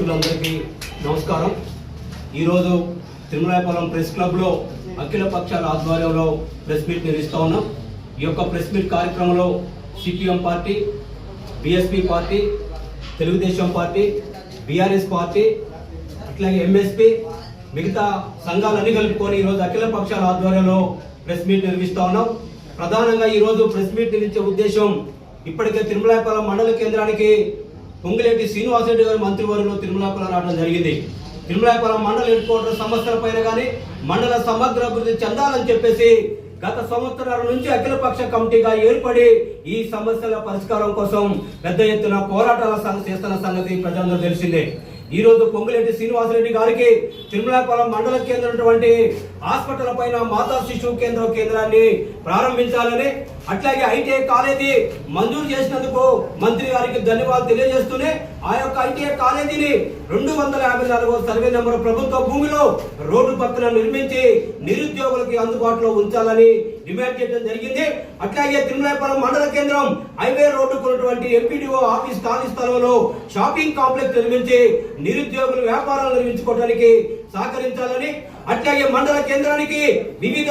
మిత్రులందరికీ నమస్కారం. ఈరోజు తిరుమలాయపాలెం ప్రెస్ క్లబ్లో అఖిల పక్షాల ఆధ్వర్యంలో ప్రెస్ మీట్ నిర్వహిస్తూ ఉన్నాం. ఈ యొక్క ప్రెస్ మీట్ కార్యక్రమంలో CPM party, BSP party, Telugu Desam party, BRS party, అట్లాగే ఎంఎస్పీ, మిగతా సంఘాలన్నీ కలుపుకొని ఈరోజు అఖిల పక్షాల ఆధ్వర్యంలో ప్రెస్ మీట్ నిర్వహిస్తూ ఉన్నాం. ప్రధానంగా ఈరోజు ప్రెస్ మీట్ నిర్వహించే ఉద్దేశం, ఇప్పటికే తిరుమలాయపాలెం మండల కేంద్రానికి పొంగులేటి శ్రీనివాసరెడ్డి గారు మంత్రివర్గంలో తిరుమలాయపాలెం రావడం జరిగింది. తిరుమలాయపాలెం మండల హెడ్ క్వార్టర్ సమస్యల పైన కానీ మండల సమగ్ర అభివృద్ధి చెందాలని చెప్పేసి గత సంవత్సరాల నుంచి అఖిలపక్ష కమిటీగా ఏర్పడి ఈ సమస్యల పరిష్కారం కోసం పెద్ద ఎత్తున పోరాటాల చేస్తున్న సంగతి ప్రజలందరూ తెలిసిందే. ఈ రోజు పొంగులేటి శ్రీనివాసరెడ్డి గారికి తిరుమలాయపాలెం మండల కేంద్రం హాస్పిటల్ పైన మాతా శిశువు కేంద్రాన్ని ప్రారంభించాలని, అట్లాగే ఐటీఐ కాలేజీ మంజూరు చేసినందుకు మంత్రి గారికి ధన్యవాదాలు తెలియజేస్తూనే ఆ యొక్క ఐటీఐ కాలేజీని 254 సర్వే నెంబర్ ప్రభుత్వ భూమిలో రోడ్డు పక్కన నిర్మించి నిరుద్యోగులకి అందుబాటులో ఉంచాలని డిమాండ్ చేయడం జరిగింది. అట్లాగే తిరుమలాయపాలెం మండల కేంద్రం హైవే రోడ్డుకున్నటువంటి ఎంపీడీఓ ఆఫీస్ ఖాళీ స్థలంలో షాపింగ్ కాంప్లెక్స్ నిర్మించి నిరుద్యోగులు వ్యాపారాలు నిర్మించుకోవడానికి సహకరించాలని, అట్లాగే మండల కేంద్రానికి వివిధ